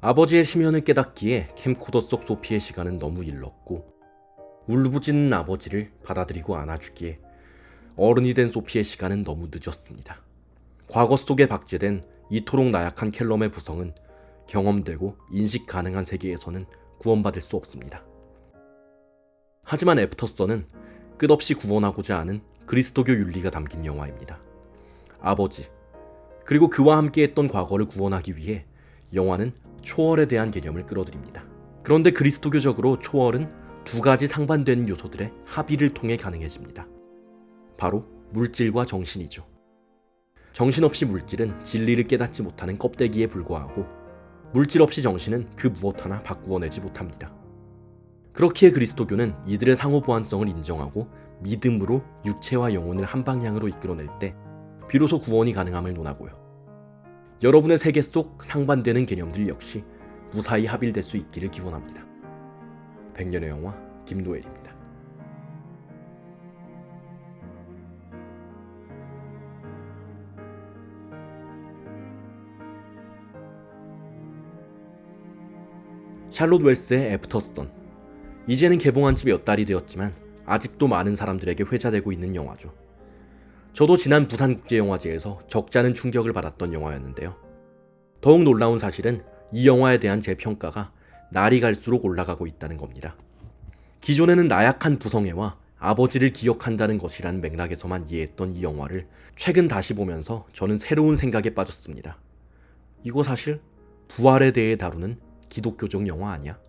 아버지의 심연을 깨닫기에 캠코더 속 소피의 시간은 너무 일렀고, 울부짖는 아버지를 받아들이고 안아주기에 어른이 된 소피의 시간은 너무 늦었습니다. 과거 속에 박제된 이토록 나약한 캘럼의 부성은 경험되고 인식 가능한 세계에서는 구원받을 수 없습니다. 하지만 애프터선은 끝없이 구원하고자 하는 그리스도교 윤리가 담긴 영화입니다. 아버지, 그리고 그와 함께했던 과거를 구원하기 위해 영화는 초월에 대한 개념을 끌어들입니다. 그런데 그리스도교적으로 초월은 두 가지 상반되는 요소들의 합의를 통해 가능해집니다. 바로 물질과 정신이죠. 정신없이 물질은 진리를 깨닫지 못하는 껍데기에 불과하고, 물질 없이 정신은 그 무엇 하나 바꾸어내지 못합니다. 그렇기에 그리스도교는 이들의 상호 보완성을 인정하고 믿음으로 육체와 영혼을 한 방향으로 이끌어낼 때 비로소 구원이 가능함을 논하고요. 여러분의 세계 속 상반되는 개념들 역시 무사히 합일될 수 있기를 기원합니다. 100년의 영화 김노엘입니다. 샬롯 웰스의 애프터선. 이제는 개봉한 지 몇 달이 되었지만 아직도 많은 사람들에게 회자되고 있는 영화죠. 저도 지난 부산국제영화제에서 적잖은 충격을 받았던 영화였는데요. 더욱 놀라운 사실은 이 영화에 대한 제 평가가 날이 갈수록 올라가고 있다는 겁니다. 기존에는 나약한 부성애와 아버지를 기억한다는 것이라는 맥락에서만 이해했던 이 영화를 최근 다시 보면서 저는 새로운 생각에 빠졌습니다. 이거 사실 부활에 대해 다루는 기독교적 영화 아니야?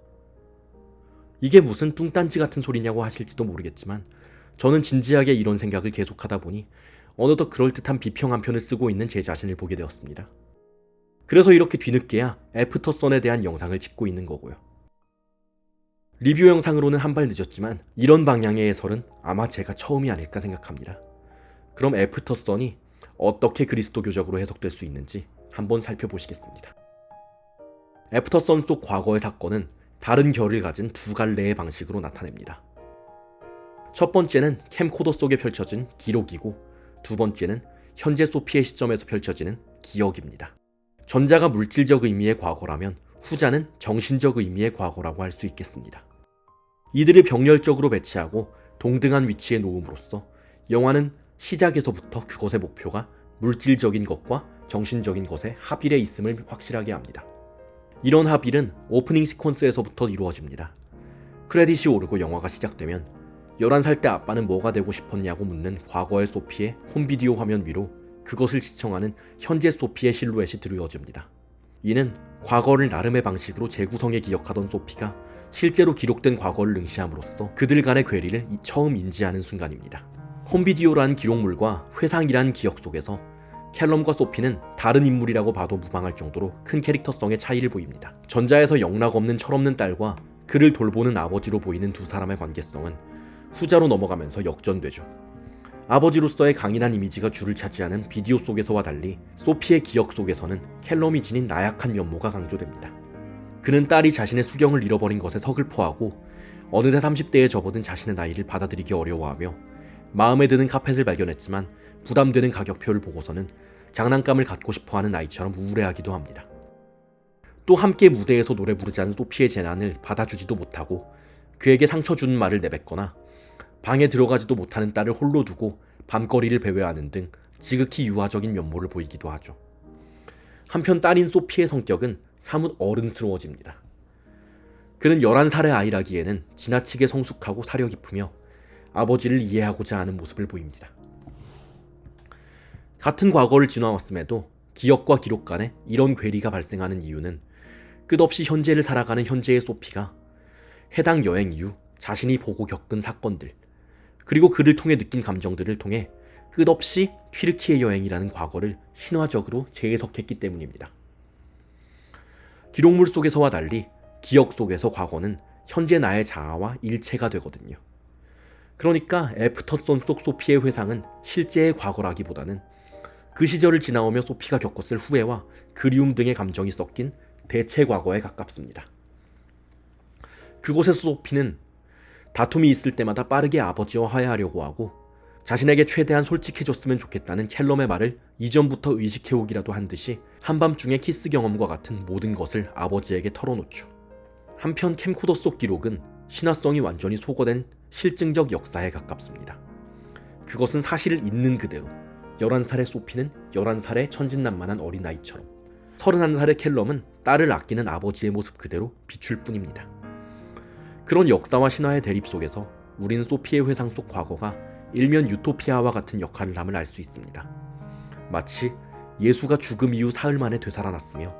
이게 무슨 뚱딴지 같은 소리냐고 하실지도 모르겠지만, 저는 진지하게 이런 생각을 계속하다 보니 어느덧 그럴듯한 비평 한 편을 쓰고 있는 제 자신을 보게 되었습니다. 그래서 이렇게 뒤늦게야 애프터선에 대한 영상을 찍고 있는 거고요. 리뷰 영상으로는 한 발 늦었지만 이런 방향의 해설은 아마 제가 처음이 아닐까 생각합니다. 그럼 애프터선이 어떻게 그리스도교적으로 해석될 수 있는지 한번 살펴보시겠습니다. 애프터선 속 과거의 사건은 다른 결을 가진 두 갈래의 방식으로 나타냅니다. 첫 번째는 캠코더 속에 펼쳐진 기록이고, 두 번째는 현재 소피의 시점에서 펼쳐지는 기억입니다. 전자가 물질적 의미의 과거라면 후자는 정신적 의미의 과거라고 할 수 있겠습니다. 이들을 병렬적으로 배치하고 동등한 위치에 놓음으로써 영화는 시작에서부터 그것의 목표가 물질적인 것과 정신적인 것의 합일에 있음을 확실하게 합니다. 이런 합일은 오프닝 시퀀스에서부터 이루어집니다. 크레딧이 오르고 영화가 시작되면 11살 때 아빠는 뭐가 되고 싶었냐고 묻는 과거의 소피의 홈비디오 화면 위로 그것을 시청하는 현재 소피의 실루엣이 드러워집니다. 이는 과거를 나름의 방식으로 재구성해 기억하던 소피가 실제로 기록된 과거를 응시함으로써 그들 간의 괴리를 처음 인지하는 순간입니다. 홈비디오라는 기록물과 회상이라는 기억 속에서 캘럼과 소피는 다른 인물이라고 봐도 무방할 정도로 큰 캐릭터성의 차이를 보입니다. 전자에서 영락없는 철없는 딸과 그를 돌보는 아버지로 보이는 두 사람의 관계성은 후자로 넘어가면서 역전되죠. 아버지로서의 강인한 이미지가 줄을 차지하는 비디오 속에서와 달리 소피의 기억 속에서는 캘럼이 지닌 나약한 면모가 강조됩니다. 그는 딸이 자신의 수경을 잃어버린 것에 서글퍼하고 어느새 30대에 접어든 자신의 나이를 받아들이기 어려워하며 마음에 드는 카펫을 발견했지만 부담되는 가격표를 보고서는 장난감을 갖고 싶어하는 아이처럼 우울해하기도 합니다. 또 함께 무대에서 노래 부르자는 소피의 제안을 받아주지도 못하고 그에게 상처 주는 말을 내뱉거나 방에 들어가지도 못하는 딸을 홀로 두고 밤거리를 배회하는 등 지극히 유아적인 면모를 보이기도 하죠. 한편 딸인 소피의 성격은 사뭇 어른스러워집니다. 그는 11살의 아이라기에는 지나치게 성숙하고 사려 깊으며 아버지를 이해하고자 하는 모습을 보입니다. 같은 과거를 지나왔음에도 기억과 기록 간에 이런 괴리가 발생하는 이유는 끝없이 현재를 살아가는 현재의 소피가 해당 여행 이후 자신이 보고 겪은 사건들, 그리고 그를 통해 느낀 감정들을 통해 끝없이 튀르키예 여행이라는 과거를 신화적으로 재해석했기 때문입니다. 기록물 속에서와 달리 기억 속에서 과거는 현재 나의 자아와 일체가 되거든요. 그러니까 애프터선 속 소피의 회상은 실제의 과거라기보다는 그 시절을 지나오며 소피가 겪었을 후회와 그리움 등의 감정이 섞인 대체 과거에 가깝습니다. 그곳에서 소피는 다툼이 있을 때마다 빠르게 아버지와 화해하려고 하고 자신에게 최대한 솔직해졌으면 좋겠다는 캘럼의 말을 이전부터 의식해오기라도 한 듯이 한밤중의 키스 경험과 같은 모든 것을 아버지에게 털어놓죠. 한편 캠코더 속 기록은 신화성이 완전히 소거된 실증적 역사에 가깝습니다. 그것은 사실을 있는 그대로 11살의 소피는 11살의 천진난만한 어린아이처럼 31살의 캘럼은 딸을 아끼는 아버지의 모습 그대로 비출 뿐입니다. 그런 역사와 신화의 대립 속에서 우린 소피의 회상 속 과거가 일면 유토피아와 같은 역할을 함을 알 수 있습니다. 마치 예수가 죽음 이후 사흘 만에 되살아났으며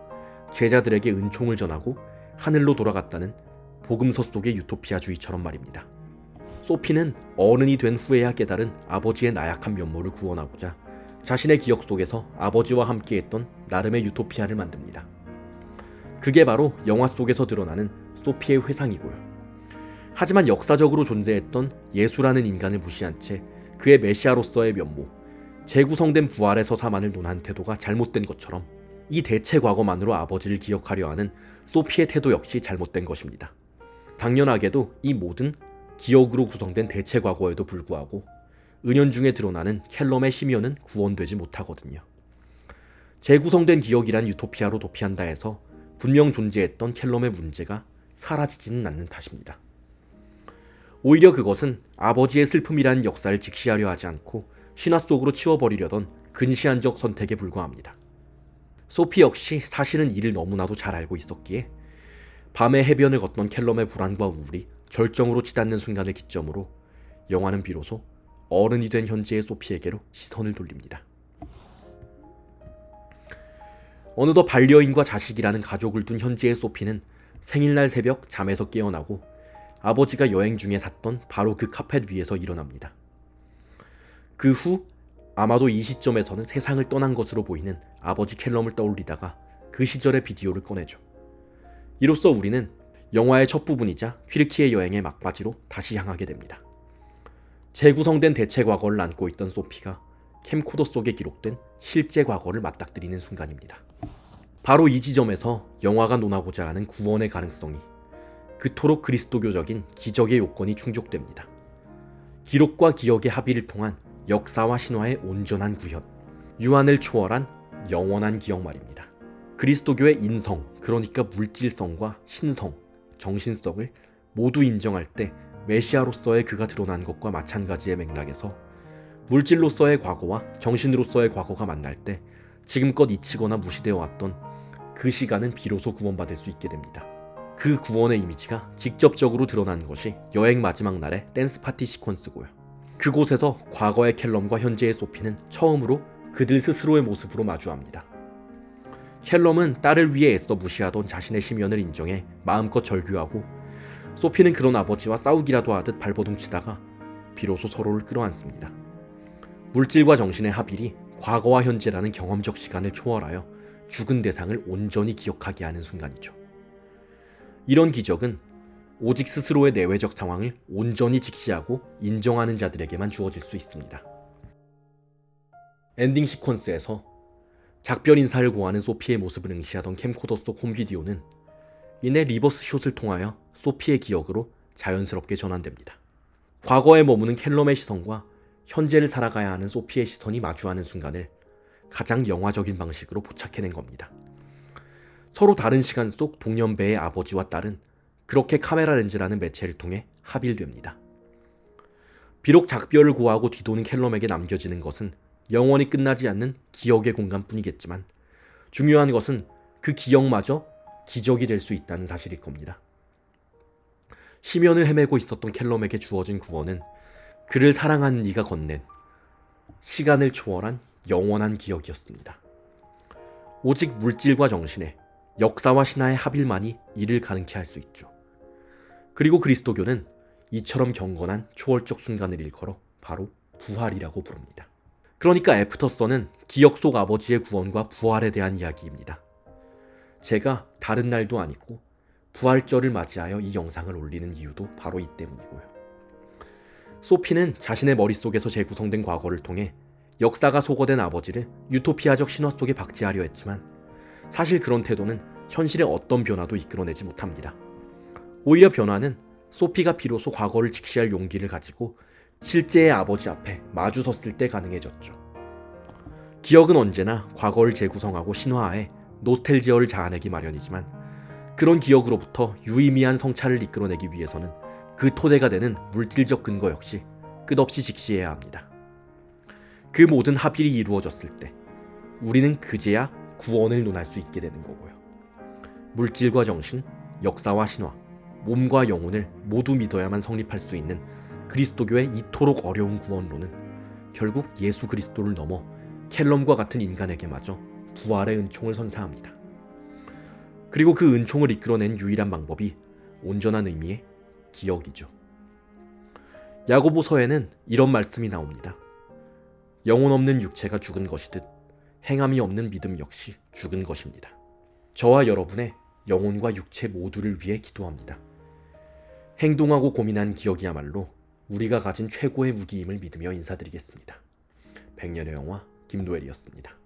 제자들에게 은총을 전하고 하늘로 돌아갔다는 복음서 속의 유토피아주의처럼 말입니다. 소피는 어른이 된 후에야 깨달은 아버지의 나약한 면모를 구원하고자 자신의 기억 속에서 아버지와 함께했던 나름의 유토피아를 만듭니다. 그게 바로 영화 속에서 드러나는 소피의 회상이고요. 하지만 역사적으로 존재했던 예수라는 인간을 무시한 채 그의 메시아로서의 면모, 재구성된 부활의 서사만을 논한 태도가 잘못된 것처럼 이 대체 과거만으로 아버지를 기억하려 하는 소피의 태도 역시 잘못된 것입니다. 당연하게도 이 모든 기억으로 구성된 대체 과거에도 불구하고 은연중에 드러나는 캘럼의 심연은 구원되지 못하거든요. 재구성된 기억이란 유토피아로 도피한다 해서 분명 존재했던 캘럼의 문제가 사라지지는 않는 탓입니다. 오히려 그것은 아버지의 슬픔이라는 역사를 직시하려 하지 않고 신화 속으로 치워버리려던 근시안적 선택에 불과합니다. 소피 역시 사실은 이를 너무나도 잘 알고 있었기에 밤의 해변을 걷던 캘럼의 불안과 우울이 절정으로 치닫는 순간을 기점으로 영화는 비로소 어른이 된 현재의 소피에게로 시선을 돌립니다. 어느덧 반려인과 자식이라는 가족을 둔 현재의 소피는 생일날 새벽 잠에서 깨어나고 아버지가 여행 중에 샀던 바로 그 카펫 위에서 일어납니다. 그 후 아마도 이 시점에서는 세상을 떠난 것으로 보이는 아버지 캘럼을 떠올리다가 그 시절의 비디오를 꺼내죠. 이로써 우리는 영화의 첫 부분이자 퀴르키의 여행의 막바지로 다시 향하게 됩니다. 재구성된 대체 과거를 안고 있던 소피가 캠코더 속에 기록된 실제 과거를 맞닥뜨리는 순간입니다. 바로 이 지점에서 영화가 논하고자 하는 구원의 가능성이 그토록 그리스도교적인 기적의 요건이 충족됩니다. 기록과 기억의 합의를 통한 역사와 신화의 온전한 구현, 유한을 초월한 영원한 기억 말입니다. 그리스도교의 인성, 그러니까 물질성과 신성, 정신성을 모두 인정할 때 메시아로서의 그가 드러난 것과 마찬가지의 맥락에서 물질로서의 과거와 정신으로서의 과거가 만날 때 지금껏 잊히거나 무시되어 왔던 그 시간은 비로소 구원받을 수 있게 됩니다. 그 구원의 이미지가 직접적으로 드러난 것이 여행 마지막 날의 댄스 파티 시퀀스고요. 그곳에서 과거의 캘럼과 현재의 소피는 처음으로 그들 스스로의 모습으로 마주합니다. 캘럼은 딸을 위해 애써 무시하던 자신의 심연을 인정해 마음껏 절규하고 소피는 그런 아버지와 싸우기라도 하듯 발버둥치다가 비로소 서로를 끌어안습니다. 물질과 정신의 합일이 과거와 현재라는 경험적 시간을 초월하여 죽은 대상을 온전히 기억하게 하는 순간이죠. 이런 기적은 오직 스스로의 내외적 상황을 온전히 직시하고 인정하는 자들에게만 주어질 수 있습니다. 엔딩 시퀀스에서 작별 인사를 고하는 소피의 모습을 응시하던 캠코더 속 홈비디오는 이내 리버스 숏을 통하여 소피의 기억으로 자연스럽게 전환됩니다. 과거에 머무는 캘럼의 시선과 현재를 살아가야 하는 소피의 시선이 마주하는 순간을 가장 영화적인 방식으로 포착해낸 겁니다. 서로 다른 시간 속 동년배의 아버지와 딸은 그렇게 카메라 렌즈라는 매체를 통해 합일됩니다. 비록 작별을 고하고 뒤도는 캘럼에게 남겨지는 것은 영원히 끝나지 않는 기억의 공간뿐이겠지만 중요한 것은 그 기억마저 기적이 될 수 있다는 사실일 겁니다. 심연을 헤매고 있었던 캘럼에게 주어진 구원은 그를 사랑하는 이가 건넨 시간을 초월한 영원한 기억이었습니다. 오직 물질과 정신의 역사와 신화의 합일만이 이를 가능케 할 수 있죠. 그리고 그리스도교는 이처럼 경건한 초월적 순간을 일컬어 바로 부활이라고 부릅니다. 그러니까 애프터선은 기억 속 아버지의 구원과 부활에 대한 이야기입니다. 제가 다른 날도 아니고 부활절을 맞이하여 이 영상을 올리는 이유도 바로 이 때문이고요. 소피는 자신의 머릿속에서 재구성된 과거를 통해 역사가 소거된 아버지를 유토피아적 신화 속에 박제하려 했지만 사실 그런 태도는 현실의 어떤 변화도 이끌어내지 못합니다. 오히려 변화는 소피가 비로소 과거를 직시할 용기를 가지고 실제의 아버지 앞에 마주섰을 때 가능해졌죠. 기억은 언제나 과거를 재구성하고 신화해 노스텔지어를 자아내기 마련이지만 그런 기억으로부터 유의미한 성찰을 이끌어내기 위해서는 그 토대가 되는 물질적 근거 역시 끝없이 직시해야 합니다. 그 모든 합일이 이루어졌을 때 우리는 그제야 구원을 논할 수 있게 되는 거고요. 물질과 정신, 역사와 신화, 몸과 영혼을 모두 믿어야만 성립할 수 있는 그리스도교의 이토록 어려운 구원론은 결국 예수 그리스도를 넘어 켈럼과 같은 인간에게마저 부활의 은총을 선사합니다. 그리고 그 은총을 이끌어낸 유일한 방법이 온전한 의미의 기억이죠. 야고보서에는 이런 말씀이 나옵니다. 영혼 없는 육체가 죽은 것이듯 행함이 없는 믿음 역시 죽은 것입니다. 저와 여러분의 영혼과 육체 모두를 위해 기도합니다. 행동하고 고민한 기억이야말로 우리가 가진 최고의 무기임을 믿으며 인사드리겠습니다. 백년의 영화 김노엘이었습니다.